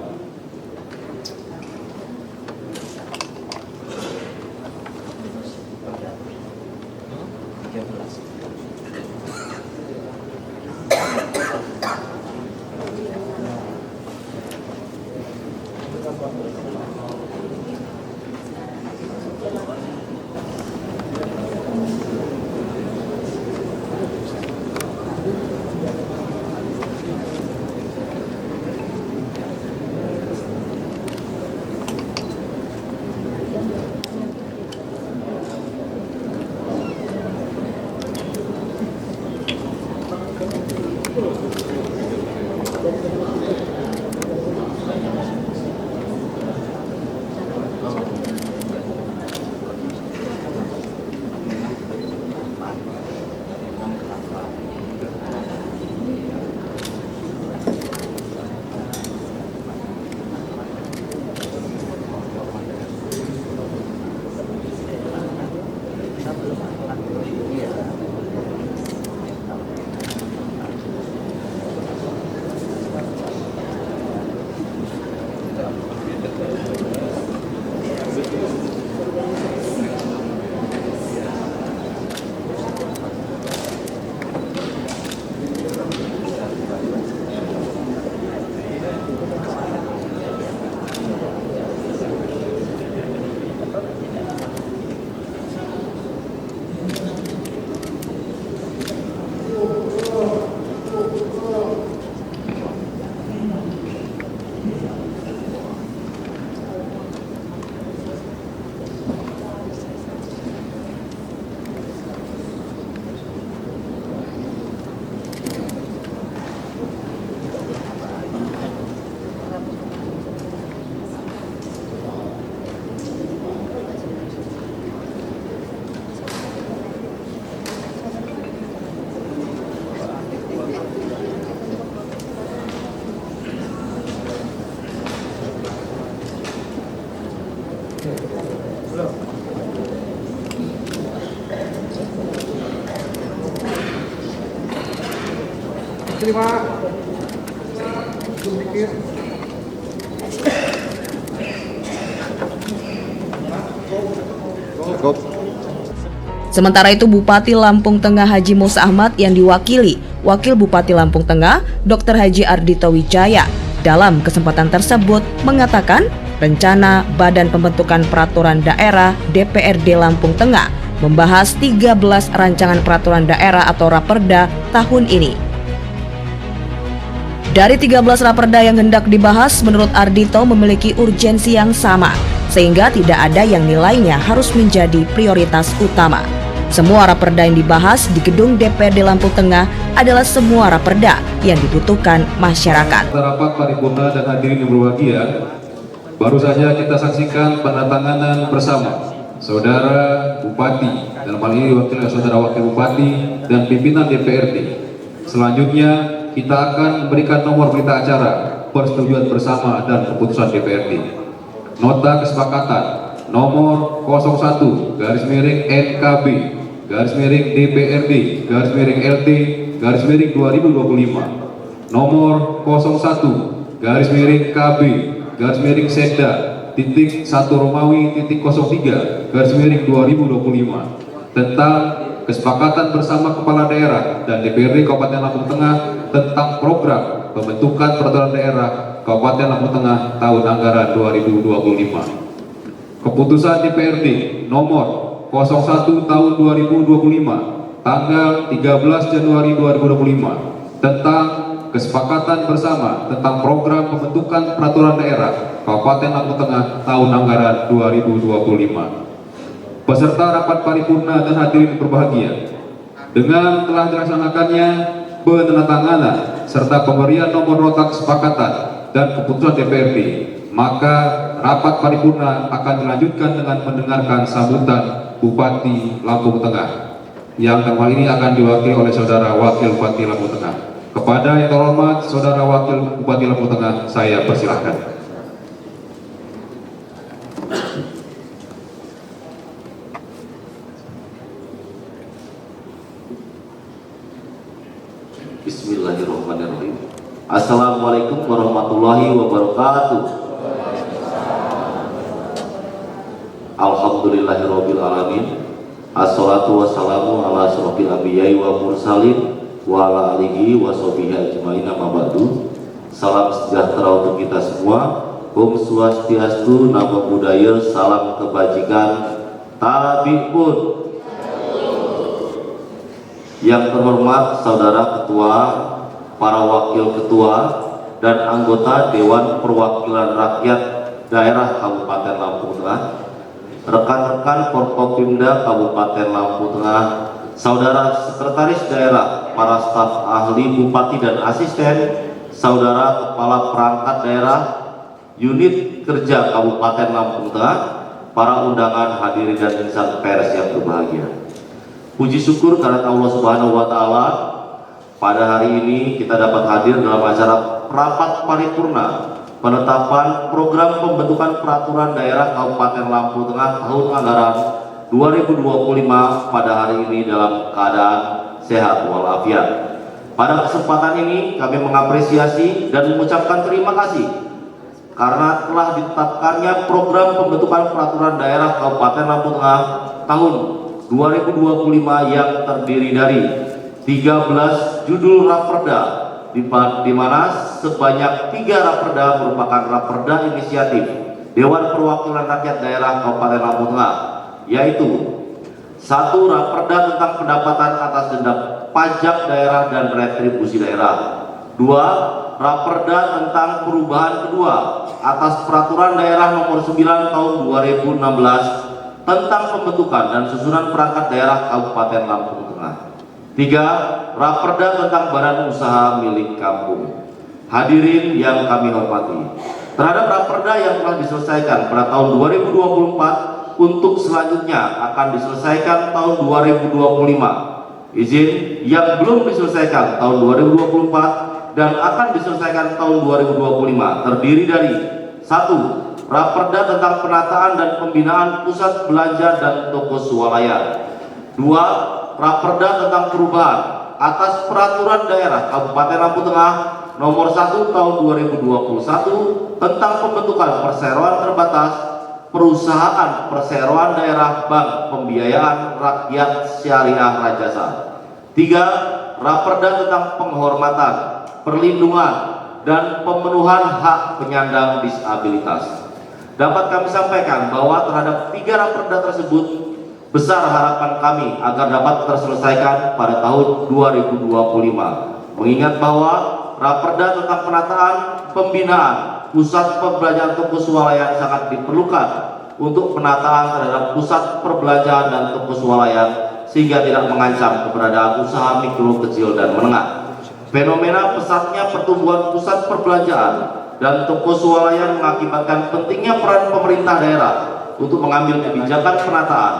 Sementara itu Bupati Lampung Tengah Haji Musa Ahmad yang diwakili Wakil Bupati Lampung Tengah Dr. Haji Ardhito Wijaya dalam kesempatan tersebut mengatakan rencana Badan Pembentukan Peraturan Daerah DPRD Lampung Tengah membahas 13 rancangan peraturan daerah atau Raperda tahun ini. Dari 13 Raperda yang hendak dibahas, menurut Ardhito memiliki urgensi yang sama, sehingga tidak ada yang nilainya harus menjadi prioritas utama. Semua Raperda yang dibahas di gedung DPRD Lampung Tengah adalah semua Raperda yang dibutuhkan masyarakat. Rapat paripurna dan hadirin yang berbahagia, baru saja kita saksikan penandatanganan bersama Saudara Bupati, dalam hal ini Saudara Wakil Bupati dan pimpinan DPRD. Selanjutnya kita akan memberikan nomor berita acara persetujuan bersama dan keputusan DPRD. Nota kesepakatan nomor 01-DPRD-LT-2025, nomor 01-KB-Sekda.1 Romawi.03/2025 tentang kesepakatan bersama Kepala Daerah dan DPRD Kabupaten Lampung Tengah tentang program pembentukan peraturan daerah Kabupaten Lampung Tengah tahun anggaran 2025. Keputusan DPRD nomor 01 tahun 2025 tanggal 13 Januari 2025 tentang kesepakatan bersama tentang program pembentukan peraturan daerah Kabupaten Lampung Tengah tahun anggaran 2025. Peserta rapat paripurna dan hadirin berbahagia, dengan telah dilaksanakannya penandatanganan serta pemberian nomor nota kesepakatan dan keputusan DPRD, maka rapat paripurna akan dilanjutkan dengan mendengarkan sambutan Bupati Lampung Tengah, yang dalam hal ini akan diwakili oleh Saudara Wakil Bupati Lampung Tengah. Kepada yang terhormat Saudara Wakil Bupati Lampung Tengah, saya persilahkan. Bismillahirrahmanirrahim. Assalamualaikum warahmatullahi wabarakatuh. Alhamdulillahirabbil alamin. Assalatu wassalamu ala asyrofil anbiya'i wa mursalin wa ala alihi wa sahbihi ajmain, amma ba'du. Salam sejahtera untuk kita semua. Om Swastiastu, Namo Buddhaya, salam kebajikan, Tarabipun. Yang terhormat Saudara Ketua, para Wakil Ketua, dan anggota Dewan Perwakilan Rakyat Daerah Kabupaten Lampung Tengah, rekan-rekan Forkopimda Kabupaten Lampung Tengah, Saudara Sekretaris Daerah, para staf ahli Bupati dan Asisten, Saudara Kepala Perangkat Daerah, Unit Kerja Kabupaten Lampung Tengah, para undangan hadirin dan insan pers yang berbahagia. Puji syukur karena Allah Subhanahu wa Ta'ala, pada hari ini kita dapat hadir dalam acara rapat paripurna penetapan program pembentukan peraturan daerah Kabupaten Lampung Tengah tahun anggaran 2025 pada hari ini dalam keadaan sehat walafiat. Pada kesempatan ini kami mengapresiasi dan mengucapkan terima kasih karena telah ditetapkannya program pembentukan peraturan daerah Kabupaten Lampung Tengah tahun 2025 yang terdiri dari 13 judul raperda, di mana sebanyak 3 raperda merupakan raperda inisiatif Dewan Perwakilan Rakyat Daerah Kabupaten Lampung Tengah, yaitu 1 raperda tentang pendapatan atas denda pajak daerah dan retribusi daerah, 2 raperda tentang perubahan kedua atas peraturan daerah nomor 9 tahun 2016 tentang pembentukan dan susunan perangkat daerah Kabupaten Lampung Tengah, 3 raperda tentang badan usaha milik kampung. Hadirin yang kami hormati, terhadap raperda yang telah diselesaikan pada tahun 2024 untuk selanjutnya akan diselesaikan tahun 2025. Izin yang belum diselesaikan tahun 2024 dan akan diselesaikan tahun 2025 terdiri dari 1. Raperda tentang penataan dan pembinaan pusat belanja dan toko swalayan, 2. Raperda tentang perubahan atas peraturan daerah Kabupaten Lampung Tengah nomor 1 tahun 2021 tentang pembentukan perseroan terbatas perusahaan perseroan daerah Bank Pembiayaan Rakyat Syariah Rajasa, 3. Raperda tentang penghormatan, perlindungan, dan pemenuhan hak penyandang disabilitas. Dapat kami sampaikan bahwa terhadap 3 raperda tersebut besar harapan kami agar dapat terselesaikan pada tahun 2025. Mengingat bahwa raperda tentang penataan pembinaan pusat perbelanjaan toko swalayan sangat diperlukan untuk penataan terhadap pusat perbelanjaan dan toko swalayan sehingga tidak mengancam keberadaan usaha mikro, kecil, dan menengah. Fenomena pesatnya pertumbuhan pusat perbelanjaan dan toko swalayan mengakibatkan pentingnya peran pemerintah daerah untuk mengambil kebijakan penataan.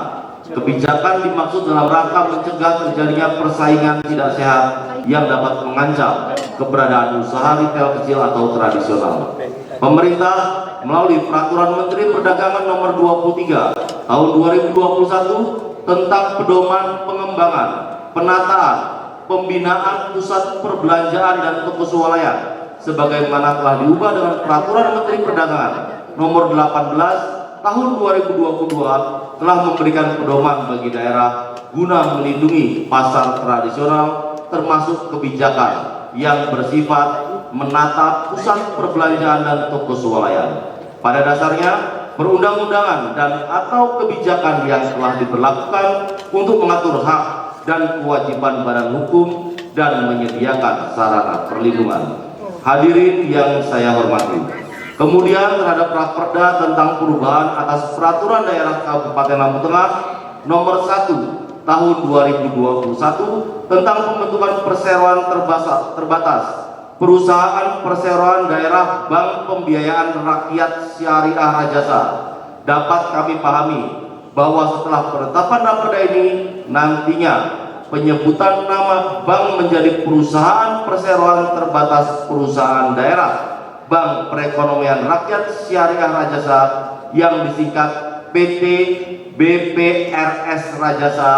Kebijakan dimaksud dalam rangka mencegah terjadinya persaingan tidak sehat yang dapat mengancam keberadaan usaha retail kecil atau tradisional. Pemerintah melalui Peraturan Menteri Perdagangan Nomor 23 Tahun 2021 tentang pedoman pengembangan, penataan, pembinaan pusat perbelanjaan dan toko swalayan sebagaimana telah diubah dengan Peraturan Menteri Perdagangan Nomor 18 tahun 2022 telah memberikan pedoman bagi daerah guna melindungi pasar tradisional, termasuk kebijakan yang bersifat menata pusat perbelanjaan dan toko swalayan. Pada dasarnya, perundang-undangan dan atau kebijakan yang telah diberlakukan untuk mengatur hak dan kewajiban badan hukum dan menyediakan sarana perlindungan. Hadirin yang saya hormati, kemudian terhadap Raperda tentang perubahan atas peraturan daerah Kabupaten Lampung Tengah nomor 1 tahun 2021 tentang pembentukan perseroan terbatas perusahaan perseroan daerah Bank Pembiayaan Rakyat Syariah Rajasa, dapat kami pahami bahwa setelah penetapan Raperda ini nantinya penyebutan nama bank menjadi perusahaan perseroan terbatas perusahaan daerah Bank Perekonomian Rakyat Syariah Rajasa yang disingkat PT BPRS Rajasa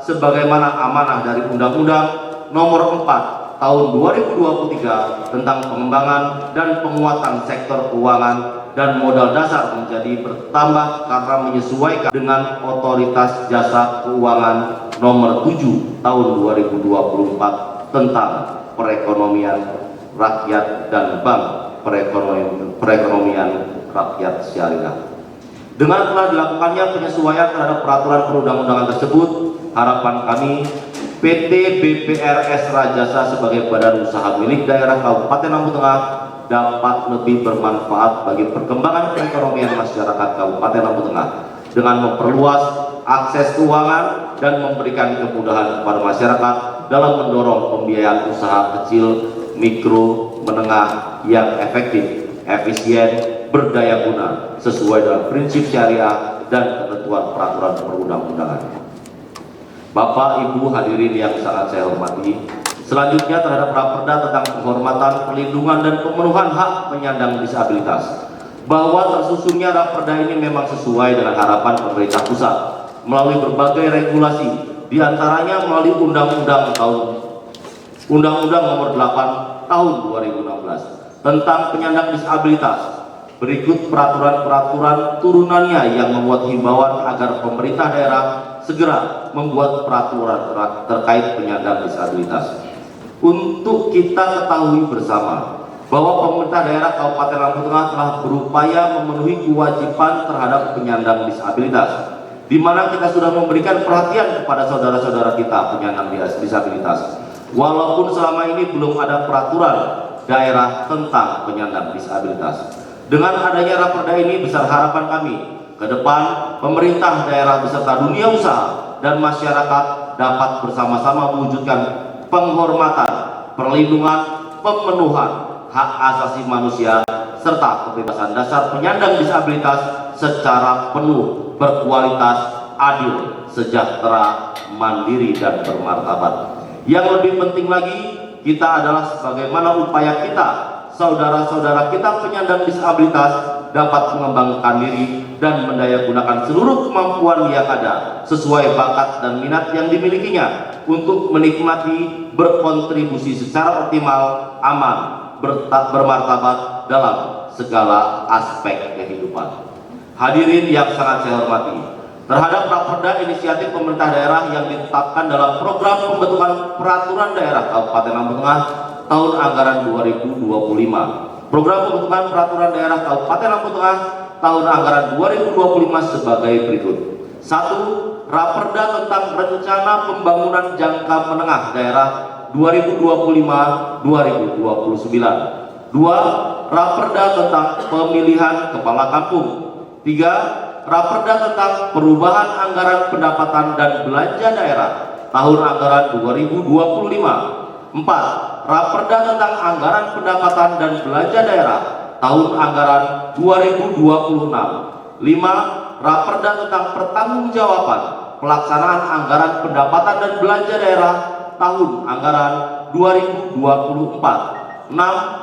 sebagaimana amanah dari Undang-Undang Nomor 4 Tahun 2023 tentang pengembangan dan penguatan sektor keuangan dan modal dasar menjadi bertambah karena menyesuaikan dengan Otoritas Jasa Keuangan Nomor 7 Tahun 2024 tentang perekonomian rakyat dan Bank Perekonomian Rakyat Syariah. Dengan telah dilakukannya penyesuaian terhadap peraturan perundang-undangan tersebut, harapan kami PT BPRS Rajasa sebagai badan usaha milik daerah Kabupaten Lampung Tengah dapat lebih bermanfaat bagi perkembangan perekonomian masyarakat Kabupaten Lampung Tengah dengan memperluas akses keuangan dan memberikan kemudahan kepada masyarakat dalam mendorong pembiayaan usaha kecil, mikro, menengah yang efektif, efisien, berdaya guna sesuai dengan prinsip syariah dan ketentuan peraturan perundang-undangan. Bapak, Ibu, hadirin yang sangat saya hormati, selanjutnya terhadap Raperda tentang penghormatan, perlindungan, dan pemenuhan hak penyandang disabilitas, bahwa tersusunnya Raperda ini memang sesuai dengan harapan pemerintah pusat melalui berbagai regulasi, diantaranya melalui Undang-Undang Nomor 8 Tahun 2016 tentang penyandang disabilitas. Berikut peraturan-peraturan turunannya yang memuat himbauan agar pemerintah daerah segera membuat peraturan terkait penyandang disabilitas. Untuk kita ketahui bersama bahwa pemerintah daerah Kabupaten Lampung Tengah telah berupaya memenuhi kewajiban terhadap penyandang disabilitas, di mana kita sudah memberikan perhatian kepada saudara-saudara kita penyandang disabilitas. Walaupun selama ini belum ada peraturan daerah tentang penyandang disabilitas. Dengan adanya Raperda ini, besar harapan kami ke depan pemerintah daerah beserta dunia usaha dan masyarakat dapat bersama-sama mewujudkan penghormatan, perlindungan, pemenuhan hak asasi manusia serta kebebasan dasar penyandang disabilitas secara penuh, berkualitas, adil, sejahtera, mandiri, dan bermartabat. Yang lebih penting lagi, kita adalah sebagaimana upaya kita, saudara-saudara kita penyandang disabilitas dapat mengembangkan diri dan mendayagunakan seluruh kemampuan yang ada sesuai bakat dan minat yang dimilikinya untuk menikmati, berkontribusi secara optimal, aman, bermartabat dalam segala aspek kehidupan. Hadirin yang sangat saya hormati, terhadap Raperda inisiatif pemerintah daerah yang ditetapkan dalam program pembentukan peraturan daerah Kabupaten Lampung Tengah tahun anggaran 2025. Program pembentukan peraturan daerah Kabupaten Lampung Tengah tahun anggaran 2025 sebagai berikut. 1. Raperda tentang rencana pembangunan jangka menengah daerah 2025-2029. 2. Raperda tentang pemilihan kepala kampung. 3. Raperda tentang perubahan anggaran pendapatan dan belanja daerah tahun anggaran 2025. 4. Raperda tentang anggaran pendapatan dan belanja daerah tahun anggaran 2026. 5. Raperda tentang pertanggungjawaban pelaksanaan anggaran pendapatan dan belanja daerah tahun anggaran 2024. 6.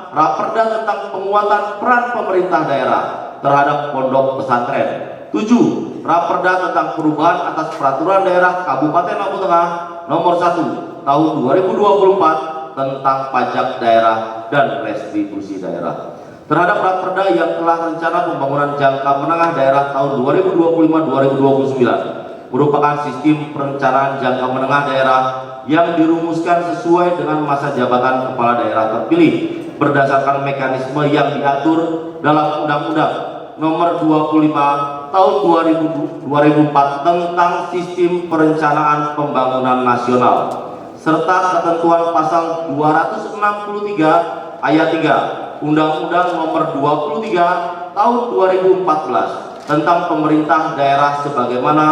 Raperda tentang penguatan peran pemerintah daerah terhadap pondok pesantren. 7. Raperda tentang perubahan atas peraturan daerah Kabupaten Lampung Tengah nomor 1 tahun 2024 tentang pajak daerah dan restitusi daerah. terhadap Raperda yang telah rencana pembangunan jangka menengah daerah tahun 2025-2029 merupakan sistem perencanaan jangka menengah daerah yang dirumuskan sesuai dengan masa jabatan kepala daerah terpilih berdasarkan mekanisme yang diatur dalam Undang-Undang Nomor 25 Tahun 2004 tentang Sistem Perencanaan Pembangunan Nasional serta ketentuan pasal 263 ayat 3 Undang-Undang Nomor 23 Tahun 2014 tentang pemerintah daerah sebagaimana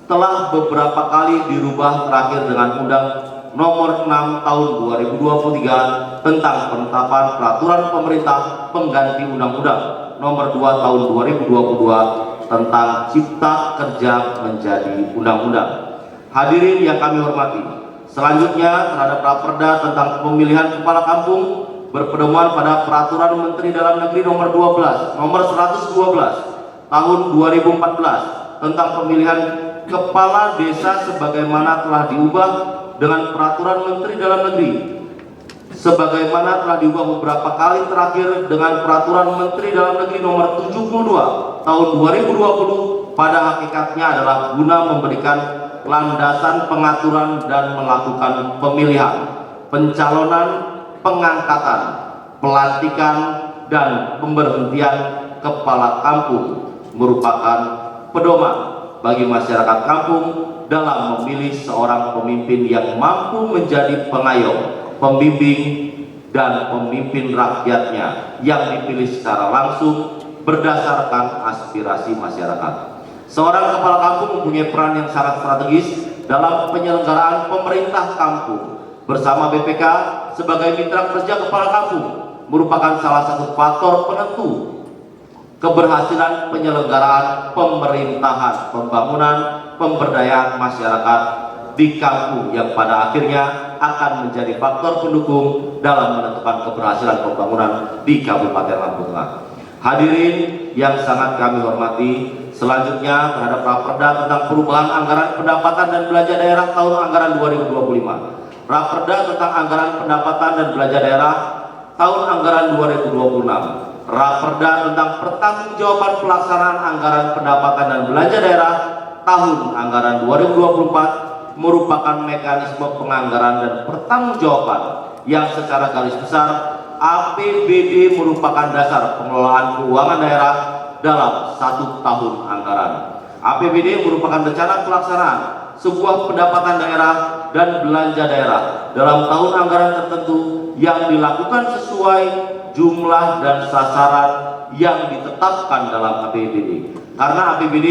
telah beberapa kali dirubah terakhir dengan Undang Nomor 6 Tahun 2023 tentang penetapan peraturan pemerintah pengganti Undang-Undang Nomor 2 Tahun 2022 tentang Cipta Kerja menjadi Undang-Undang. Hadirin yang kami hormati, selanjutnya terhadap Raperda tentang pemilihan kepala kampung berpedoman pada Peraturan Menteri Dalam Negeri Nomor 112 Tahun 2014 tentang pemilihan kepala desa sebagaimana telah diubah dengan Peraturan Menteri Dalam Negeri sebagaimana telah diubah beberapa kali terakhir dengan Peraturan Menteri Dalam Negeri Nomor 72 Tahun 2020 pada hakikatnya adalah guna memberikan landasan pengaturan dan melakukan pemilihan, pencalonan, pengangkatan, pelantikan, dan pemberhentian kepala kampung merupakan pedoman bagi masyarakat kampung dalam memilih seorang pemimpin yang mampu menjadi pengayom, pembimbing, dan pemimpin rakyatnya yang dipilih secara langsung berdasarkan aspirasi masyarakat. Seorang kepala kampung mempunyai peran yang sangat strategis dalam penyelenggaraan pemerintah kampung. Bersama BPK sebagai mitra kerja kepala kampung merupakan salah satu faktor penentu keberhasilan penyelenggaraan pemerintahan, pembangunan, pemberdayaan masyarakat di kampung yang pada akhirnya akan menjadi faktor pendukung dalam menentukan keberhasilan pembangunan di Kabupaten Lampung Tengah. Hadirin yang sangat kami hormati, selanjutnya terhadap Raperda tentang perubahan anggaran pendapatan dan belanja daerah tahun anggaran 2025. Raperda tentang anggaran pendapatan dan belanja daerah tahun anggaran 2026. Raperda tentang pertanggungjawaban pelaksanaan anggaran pendapatan dan belanja daerah tahun anggaran 2024 merupakan mekanisme penganggaran dan pertanggungjawaban yang secara garis besar APBD merupakan dasar pengelolaan keuangan daerah dalam 1 tahun anggaran. APBD merupakan rencana pelaksanaan sebuah pendapatan daerah dan belanja daerah dalam tahun anggaran tertentu yang dilakukan sesuai jumlah dan sasaran yang ditetapkan dalam APBD. Karena APBD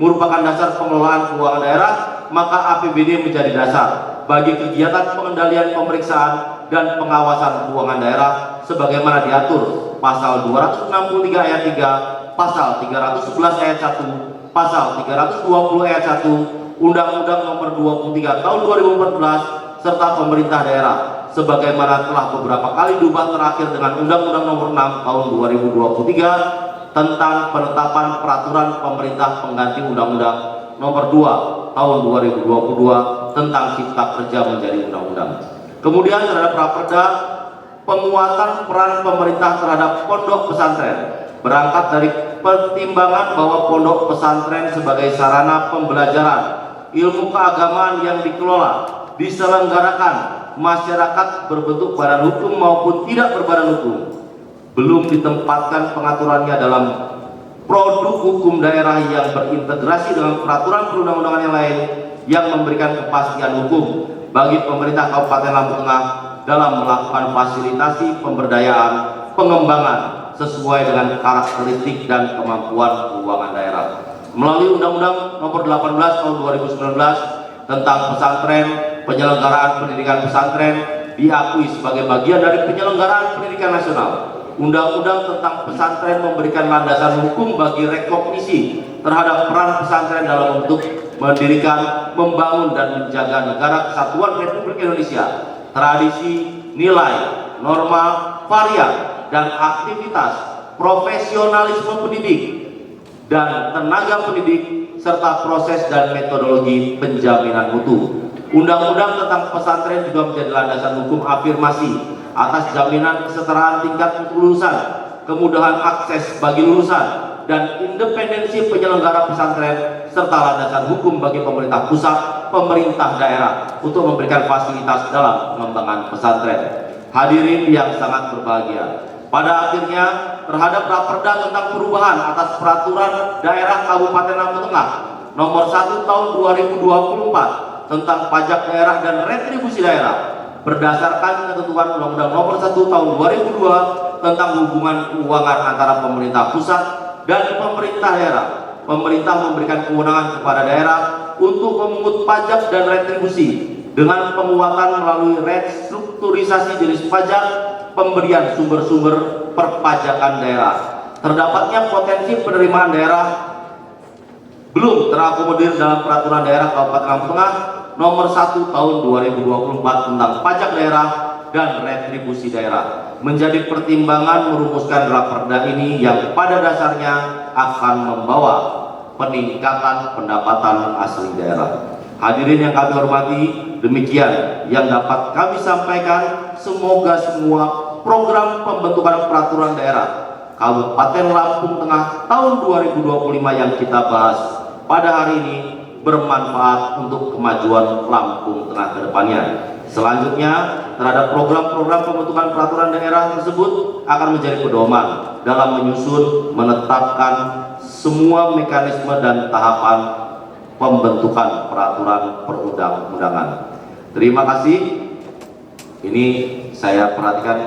merupakan dasar pengelolaan keuangan daerah, maka APBD menjadi dasar bagi kegiatan pengendalian, pemeriksaan, dan pengawasan keuangan daerah sebagaimana diatur pasal 263 ayat 3, pasal 311 ayat 1, pasal 320 ayat 1, Undang-Undang Nomor 23 Tahun 2014 serta pemerintah daerah sebagaimana telah beberapa kali diubah terakhir dengan Undang-Undang Nomor 6 Tahun 2023 tentang penetapan peraturan pemerintah pengganti Undang-Undang Nomor 2 Tahun 2022 tentang Cipta Kerja menjadi undang-undang. Kemudian terhadap Raperda penguatan peran pemerintah terhadap pondok pesantren berangkat dari pertimbangan bahwa pondok pesantren sebagai sarana pembelajaran ilmu keagamaan yang dikelola, diselenggarakan masyarakat berbentuk badan hukum maupun tidak berbadan hukum, belum ditempatkan pengaturannya dalam produk hukum daerah yang berintegrasi dengan peraturan perundang-undangan yang lain yang memberikan kepastian hukum bagi pemerintah Kabupaten Lampung Tengah dalam melakukan fasilitasi pemberdayaan pengembangan sesuai dengan karakteristik dan kemampuan keuangan daerah. Melalui Undang-Undang Nomor 18 Tahun 2019 tentang pesantren, penyelenggaraan pendidikan pesantren diakui sebagai bagian dari penyelenggaraan pendidikan nasional. Undang-Undang tentang pesantren memberikan landasan hukum bagi rekognisi terhadap peran pesantren dalam bentuk mendirikan, membangun, dan menjaga negara kesatuan Republik Indonesia, tradisi, nilai, norma, varian, dan aktivitas profesionalisme pendidik dan tenaga pendidik serta proses dan metodologi penjaminan mutu. Undang-undang tentang pesantren juga menjadi landasan hukum afirmasi atas jaminan kesetaraan tingkat kelulusan, kemudahan akses bagi lulusan, dan independensi penyelenggara pesantren serta landasan hukum bagi pemerintah pusat, pemerintah daerah untuk memberikan fasilitas dalam pengembangan pesantren. Hadirin yang sangat berbahagia, pada akhirnya terhadap Raperda tentang perubahan atas peraturan daerah Kabupaten Lampung Tengah nomor 1 tahun 2024 tentang pajak daerah dan retribusi daerah berdasarkan ketentuan Undang-Undang nomor 1 tahun 2002 tentang hubungan keuangan antara pemerintah pusat dan pemerintah daerah. Pemerintah memberikan kewenangan kepada daerah untuk memungut pajak dan retribusi dengan penguatan melalui restrukturisasi jenis pajak, pemberian sumber-sumber perpajakan daerah. Terdapatnya potensi penerimaan daerah belum terakomodir dalam peraturan daerah Kabupaten Lampung Tengah nomor 1 tahun 2024 tentang pajak daerah dan retribusi daerah, menjadi pertimbangan merumuskan Raperda ini yang pada dasarnya akan membawa peningkatan pendapatan asli daerah. Hadirin yang kami hormati, demikian yang dapat kami sampaikan. Semoga semua program pembentukan peraturan daerah Kabupaten Lampung Tengah tahun 2025 yang kita bahas pada hari ini bermanfaat untuk kemajuan Lampung Tengah ke depannya. Selanjutnya, terhadap program-program pembentukan peraturan daerah tersebut akan menjadi pedoman dalam menyusun, menetapkan semua mekanisme dan tahapan pembentukan peraturan perundang-undangan. Terima kasih. Ini saya perhatikan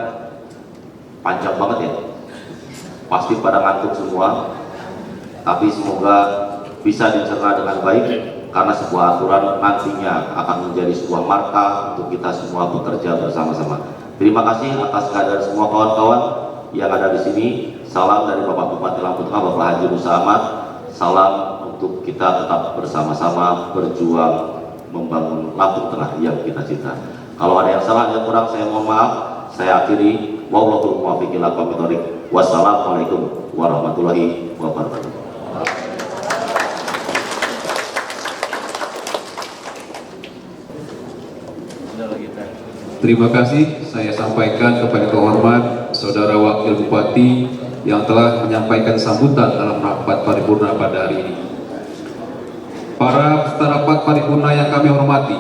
panjang banget ya. Pasti pada ngantuk semua. Tapi semoga bisa dicerna dengan baik, karena sebuah aturan nantinya akan menjadi sebuah marka untuk kita semua bekerja bersama-sama. Terima kasih atas kehadiran semua kawan-kawan yang ada di sini. Salam dari Bapak Bupati Lampung Tengah, Bapak Haji Musa Ahmad. Salam untuk kita tetap bersama-sama berjuang membangun Lampung Tengah yang kita cinta. Kalau ada yang salah, yang kurang, saya mohon maaf. Saya akhiri. Wallahul muwaffiq ila aqwamit thoriq. Wassalamualaikum warahmatullahi wabarakatuh. Terima kasih saya sampaikan kepada kehormat Saudara Wakil Bupati yang telah menyampaikan sambutan dalam rapat paripurna pada hari ini. Para peserta rapat paripurna yang kami hormati,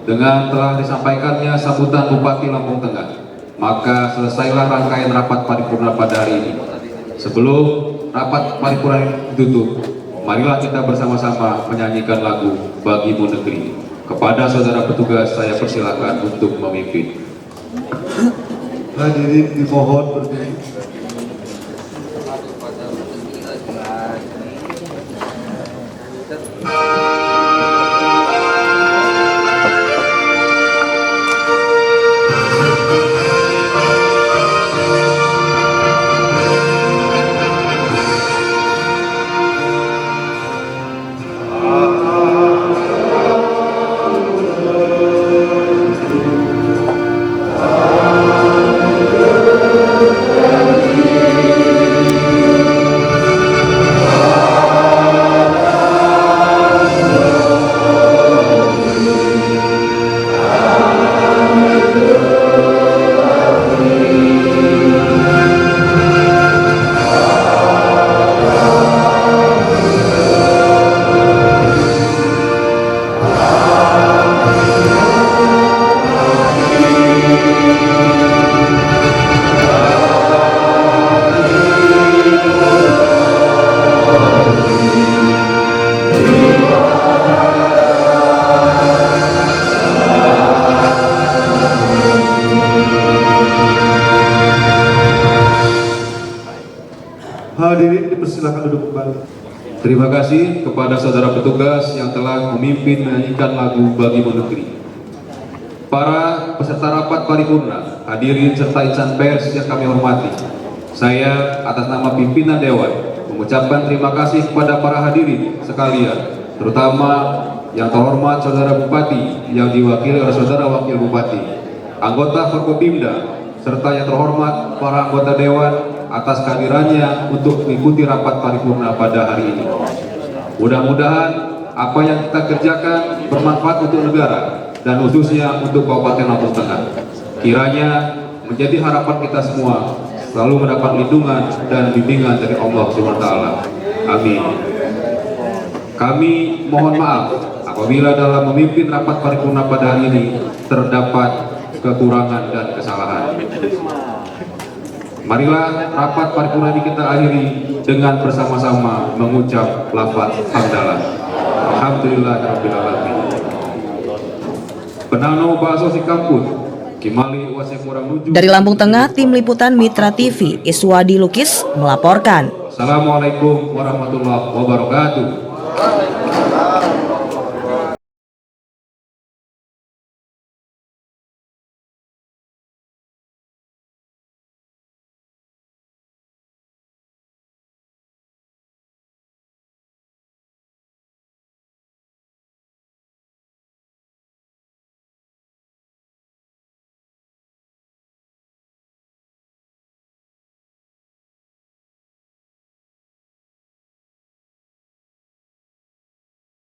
dengan telah disampaikannya sambutan Bupati Lampung Tengah, maka selesailah rangkaian rapat paripurna pada hari ini. Sebelum rapat paripurna ditutup, marilah kita bersama-sama menyanyikan lagu Bagimu Negeri. Kepada saudara petugas saya persilakan untuk memimpin. Hadirin dimohon berdiri. Hadirin dipersilakan duduk kembali. Terima kasih kepada saudara petugas yang telah memimpin menyanyikan lagu Bagimu Negeri. Para peserta rapat paripurna, hadirin serta insan pers yang kami hormati, saya atas nama pimpinan Dewan mengucapkan terima kasih kepada para hadirin sekalian, terutama yang terhormat saudara Bupati yang diwakili oleh saudara Wakil Bupati, anggota Forkopimda, serta yang terhormat para anggota Dewan atas kehadirannya untuk mengikuti rapat paripurna pada hari ini. Mudah-mudahan apa yang kita kerjakan bermanfaat untuk negara dan khususnya untuk Kabupaten Lampung Tengah. Kiranya menjadi harapan kita semua selalu mendapat lindungan dan bimbingan dari Allah SWT. Amin. Kami mohon maaf apabila dalam memimpin rapat paripurna pada hari ini terdapat kekurangan dan kesalahan. Marilah rapat paripurna ini kita akhiri dengan bersama-sama mengucap lafaz hamdalah. Alhamdulillahirabbil alamin. Penano Baso Sikamput, Kimali Wase Kurang Nuju. Dari Lampung Tengah, Tim Liputan Mitra TV, Iswadi Lukis melaporkan. Assalamualaikum warahmatullahi wabarakatuh.